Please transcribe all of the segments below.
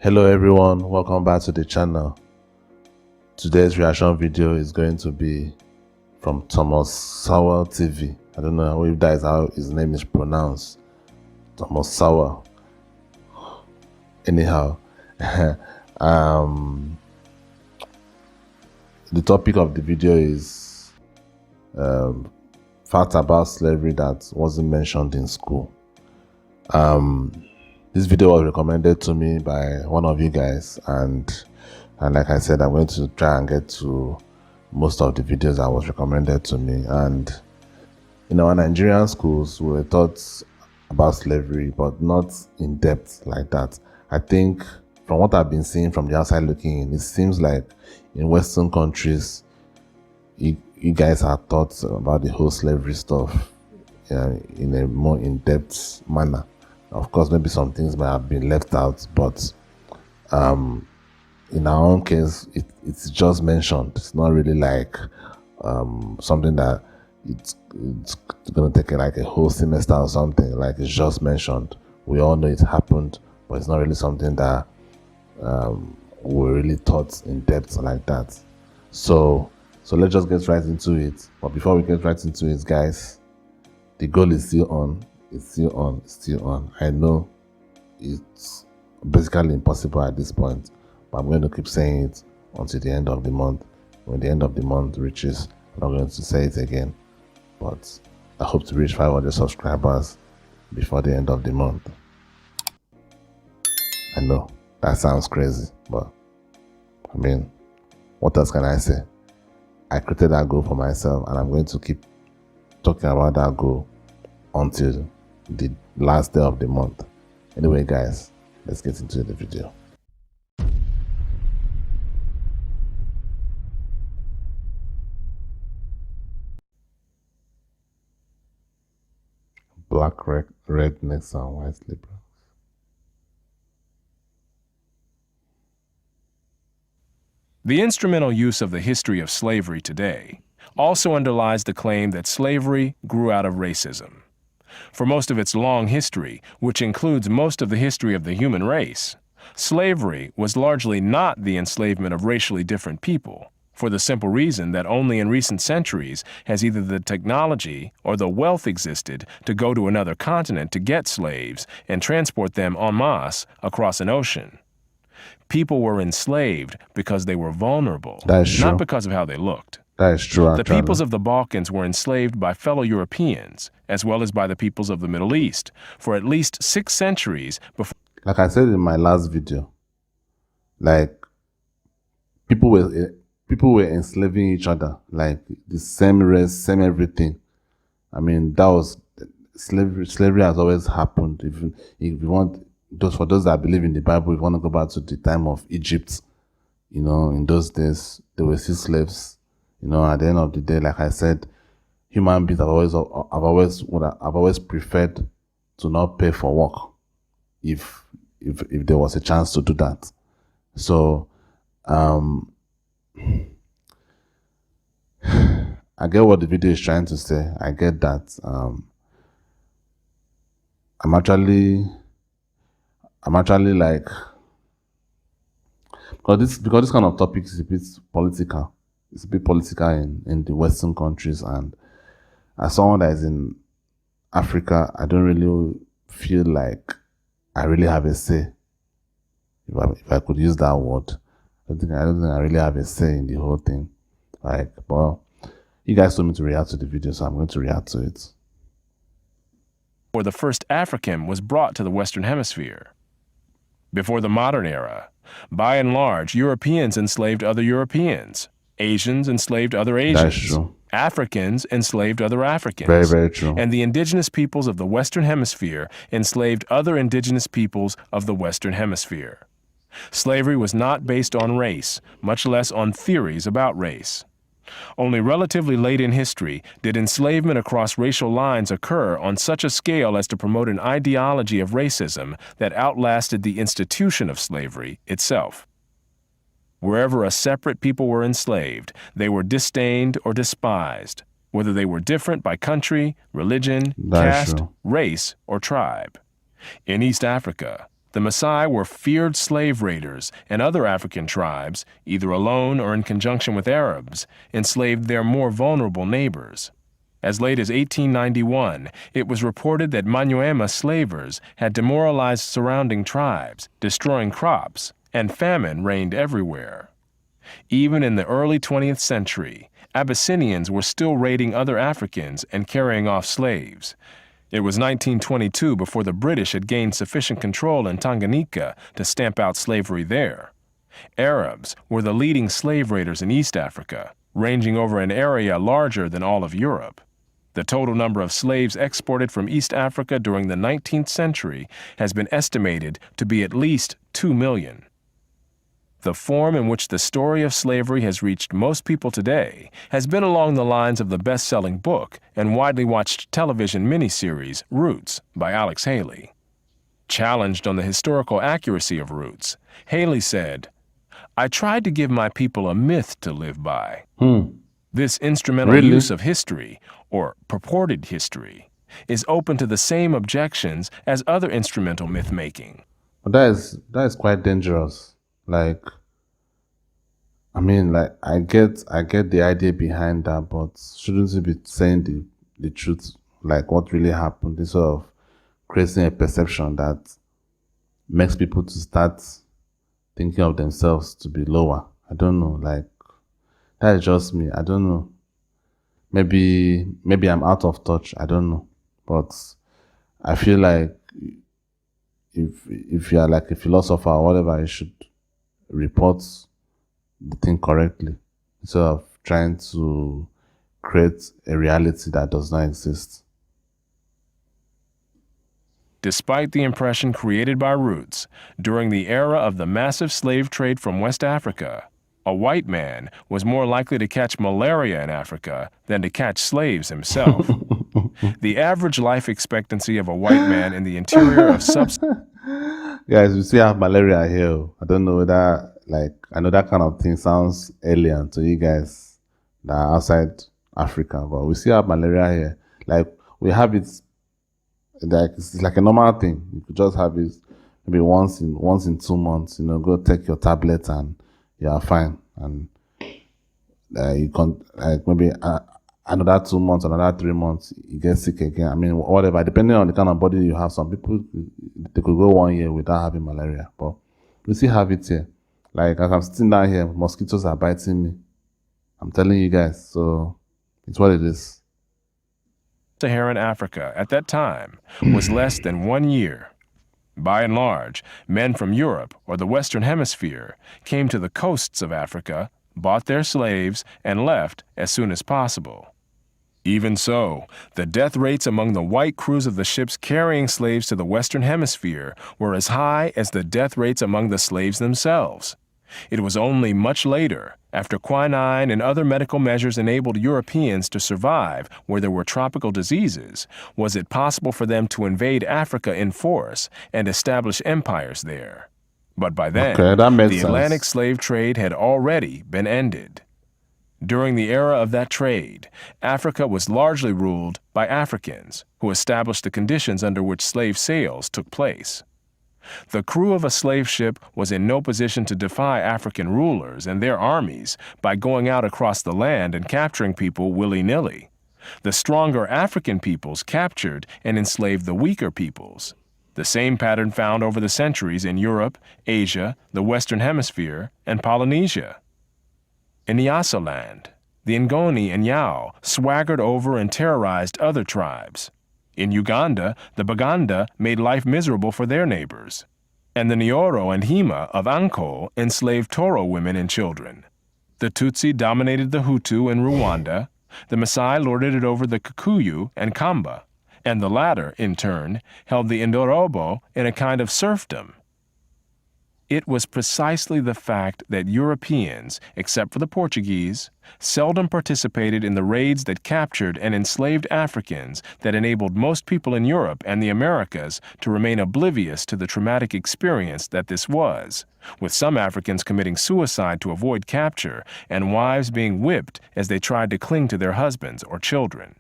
Hello everyone, welcome back to the channel. Today's reaction video is going to be from Sowell TV. I don't know if that is how his name is pronounced. Sowell. Anyhow, the topic of the video is facts about slavery that wasn't mentioned in school. This video was recommended to me by one of you guys, and like I said, I'm going to try and get to most of the videos that was recommended to me. And in our Nigerian schools, we were taught about slavery, but not in depth like that. I think from what I've been seeing from the outside looking in, it seems like in Western countries, you guys are taught about the whole slavery stuff in a more in-depth manner. Of course, maybe some things might have been left out, but in our own case, it's just mentioned. It's not really like something that it's going to take like a whole semester or something. Like, it's just mentioned. We all know it happened, but it's not really something that we're really taught in depth like that. So let's just get right into it. But before we get right into it, guys, the goal is still on. It's still on, still on. I know it's basically impossible at this point, but I'm going to keep saying it until the end of the month. When the end of the month reaches, I'm not going to say it again, but I hope to reach 500 subscribers before the end of the month. I know that sounds crazy, but I mean, what else can I say? I created that goal for myself, and I'm going to keep talking about that goal until the last day of the month. Anyway, guys, let's get into the video. Black rednecks and white liberals. The instrumental use of the history of slavery today also underlies the claim that slavery grew out of racism. For most of its long history, which includes most of the history of the human race, slavery was largely not the enslavement of racially different people, for the simple reason that only in recent centuries has either the technology or the wealth existed to go to another continent to get slaves and transport them en masse across an ocean. People were enslaved because they were vulnerable, not because of how they looked. That is true. The peoples of the Balkans were enslaved by fellow Europeans, as well as by the peoples of the Middle East, for at least 6 centuries before. Like I said in my last video, like people were enslaving each other, like the same race, same everything. I mean, that was slavery. Slavery has always happened. If you want, for those that believe in the Bible, if you want to go back to the time of Egypt, you know, in those days there were still slaves. You know, at the end of the day, like I said, human beings have always preferred to not pay for work if there was a chance to do that. So I get what the video is trying to say. I get that. I'm actually like, because this kind of topic is a bit political. It's a bit political in the Western countries, and as someone that is in Africa, I don't really feel like I really have a say. If I could use that word, I don't think I really have a say in the whole thing. Like, well, you guys told me to react to the video, so I'm going to react to it. Before the first African was brought to the Western Hemisphere. Before the modern era, by and large, Europeans enslaved other Europeans. Asians enslaved other Asians. That's true. Africans enslaved other Africans. Very, very true. And the indigenous peoples of the Western Hemisphere enslaved other indigenous peoples of the Western Hemisphere. Slavery was not based on race, much less on theories about race. Only relatively late in history did enslavement across racial lines occur on such a scale as to promote an ideology of racism that outlasted the institution of slavery itself. Wherever a separate people were enslaved, they were disdained or despised, whether they were different by country, religion, caste, race, or tribe. In East Africa, The Maasai were feared slave raiders, and other African tribes, either alone or in conjunction with Arabs, enslaved their more vulnerable neighbors. As late as 1891, it was reported that Manyuema slavers had demoralized surrounding tribes, destroying crops, and famine reigned everywhere. Even in the early 20th century, Abyssinians were still raiding other Africans and carrying off slaves. It was 1922 before the British had gained sufficient control in Tanganyika to stamp out slavery there. Arabs were the leading slave raiders in East Africa, ranging over an area larger than all of Europe. The total number of slaves exported from East Africa during the 19th century has been estimated to be at least 2 million. The form in which the story of slavery has reached most people today has been along the lines of the best-selling book and widely watched television miniseries Roots by Alex Haley. Challenged on the historical accuracy of Roots, Haley said, "I tried to give my people a myth to live by. This instrumental use of history, or purported history, is open to the same objections as other instrumental myth-making." But that is quite dangerous. Like, I mean, like, I get the idea behind that, but shouldn't you be saying the truth, like what really happened, instead of creating a perception that makes people to start thinking of themselves to be lower? I don't know, like, that is just me. I don't know. Maybe I'm out of touch. I don't know. But I feel like if you are like a philosopher or whatever, you should report the thing correctly instead of trying to create a reality that does not exist. Despite the impression created by Roots, during the era of the massive slave trade from West Africa, a white man was more likely to catch malaria in Africa than to catch slaves himself. The average life expectancy of a white man in the interior of Guys, we still have malaria here. I don't know whether, like, I know that kind of thing sounds alien to you guys that are outside Africa, but we still have malaria here. Like, we have it, like, it's like a normal thing. You could just have it maybe once in 2 months, go take your tablet and you are fine. And you can, like, maybe another 2 months, another 3 months, you get sick again. I mean, whatever, depending on the kind of body you have. Some people, they could go 1 year without having malaria, but we still have it here. Like, as I'm sitting down here, mosquitoes are biting me. I'm telling you guys, so it's what it is. Saharan Africa at that time was less than 1 year. By and large, men from Europe or the Western Hemisphere came to the coasts of Africa, bought their slaves, and left as soon as possible. Even so, the death rates among the white crews of the ships carrying slaves to the Western Hemisphere were as high as the death rates among the slaves themselves. It was only much later, after quinine and other medical measures enabled Europeans to survive where there were tropical diseases, was it possible for them to invade Africa in force and establish empires there. But by then, the Atlantic slave trade had already been ended. During the era of that trade, Africa was largely ruled by Africans, who established the conditions under which slave sales took place. The crew of a slave ship was in no position to defy African rulers and their armies by going out across the land and capturing people willy-nilly. The stronger African peoples captured and enslaved the weaker peoples. The same pattern found over the centuries in Europe, Asia, the Western Hemisphere, and Polynesia. In Nyasaland, the Ngoni and Yao swaggered over and terrorized other tribes. In Uganda, the Baganda made life miserable for their neighbors. And the Nyoro and Hima of Anko enslaved Toro women and children. The Tutsi dominated the Hutu in Rwanda. The Maasai lorded it over the Kikuyu and Kamba. And the latter, in turn, held the Indorobo in a kind of serfdom. It was precisely the fact that Europeans, except for the Portuguese, seldom participated in the raids that captured and enslaved Africans that enabled most people in Europe and the Americas to remain oblivious to the traumatic experience that this was, with some Africans committing suicide to avoid capture and wives being whipped as they tried to cling to their husbands or children.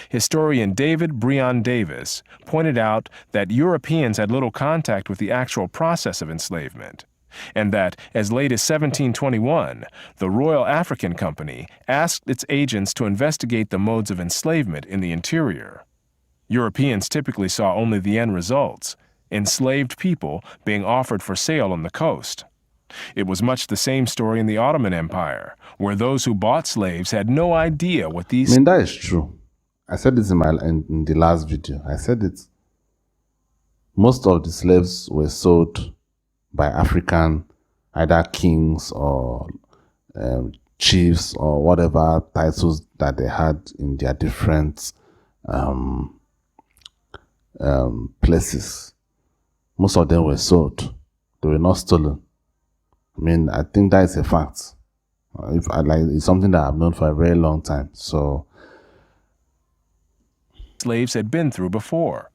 Historian David Breon Davis pointed out that Europeans had little contact with the actual process of enslavement, and that, as late as 1721, the Royal African Company asked its agents to investigate the modes of enslavement in the interior. Europeans typically saw only the end results, enslaved people being offered for sale on the coast. It was much the same story in the Ottoman Empire, where those who bought slaves had no idea what these... I mean, that is true. I said this in the last video. I said it. Most of the slaves were sold by African, either kings or chiefs or whatever titles that they had in their different places. Most of them were sold. They were not stolen. I mean, I think that is a fact. It's something that I've known for a very long time. So, slaves had been through before.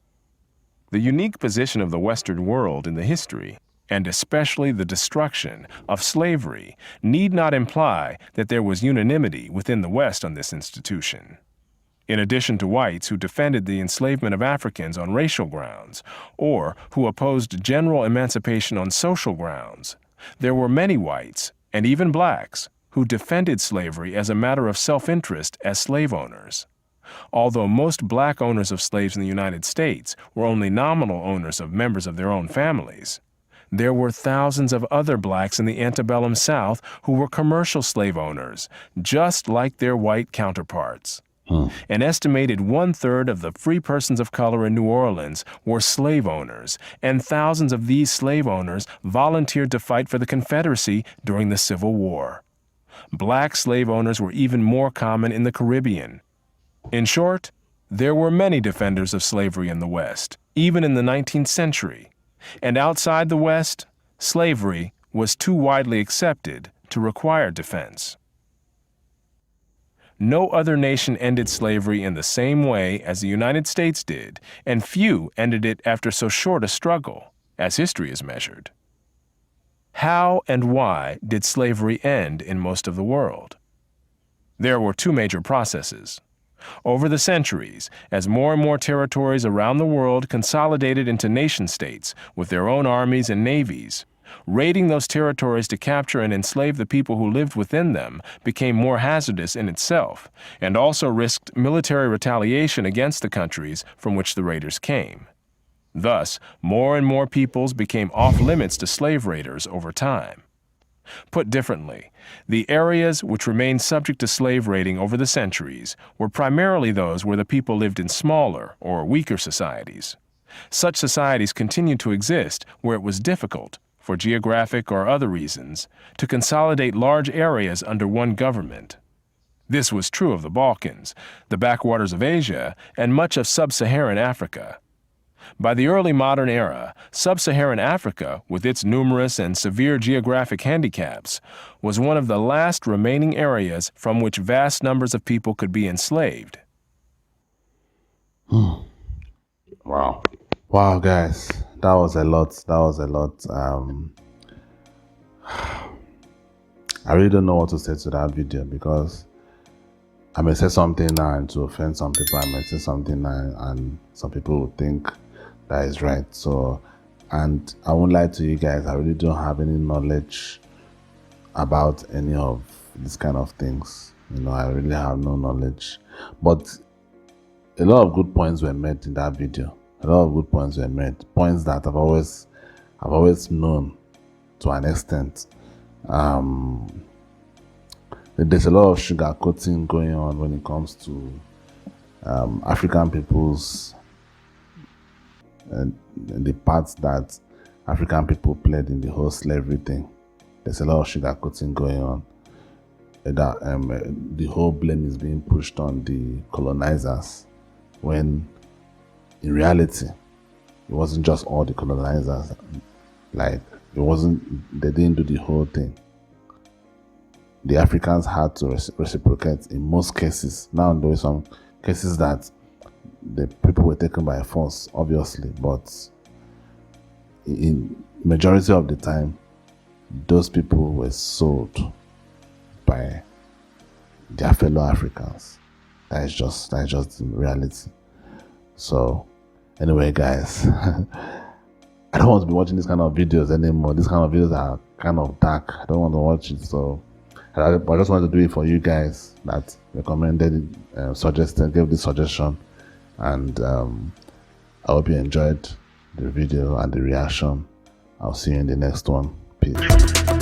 The unique position of the Western world in the history, and especially the destruction of slavery, need not imply that there was unanimity within the West on this institution. In addition to whites who defended the enslavement of Africans on racial grounds, or who opposed general emancipation on social grounds, there were many whites, and even blacks, who defended slavery as a matter of self-interest as slave owners. Although most black owners of slaves in the United States were only nominal owners of members of their own families, there were thousands of other blacks in the antebellum South who were commercial slave owners, just like their white counterparts. An estimated 1/3 of the free persons of color in New Orleans were slave owners, and thousands of these slave owners volunteered to fight for the Confederacy during the Civil War. Black slave owners were even more common in the Caribbean. In short, there were many defenders of slavery in the West, even in the 19th century. And outside the West, slavery was too widely accepted to require defense. No other nation ended slavery in the same way as the United States did, and few ended it after so short a struggle, as history is measured. How and why did slavery end in most of the world? There were two major processes. Over the centuries, as more and more territories around the world consolidated into nation-states with their own armies and navies, raiding those territories to capture and enslave the people who lived within them became more hazardous in itself, and also risked military retaliation against the countries from which the raiders came. Thus, more and more peoples became off-limits to slave raiders over time. Put differently, the areas which remained subject to slave raiding over the centuries were primarily those where the people lived in smaller or weaker societies. Such societies continued to exist where it was difficult, for geographic or other reasons, to consolidate large areas under one government. This was true of the Balkans, the backwaters of Asia, and much of sub-Saharan Africa. By the early modern era, sub-Saharan Africa, with its numerous and severe geographic handicaps, was one of the last remaining areas from which vast numbers of people could be enslaved. Wow. Wow, guys. That was a lot. I really don't know what to say to that video, because I may say something now and to offend some people. I may say something now and some people will think that is right. So, and I won't lie to you guys, I really don't have any knowledge about any of these kind of things. I really have no knowledge. But a lot of good points were made in that video. A lot of good points were made. Points that I've always known to an extent. There's a lot of sugarcoating going on when it comes to African peoples and the parts that African people played in the whole slavery thing. There's a lot of sugarcoating going on. That the whole blame is being pushed on the colonizers, when in reality it wasn't just all the colonizers. They didn't do the whole thing. The Africans had to reciprocate in most cases. Now there were some cases that the people were taken by force, obviously, but in majority of the time, those people were sold by their fellow Africans. That is just the reality. So anyway, guys, I don't want to be watching this kind of videos anymore. These kind of videos are kind of dark. I don't want to watch it. So I just wanted to do it for you guys that recommended it, suggested, gave this suggestion, and I hope you enjoyed the video and the reaction. I'll see you in the next one. Peace.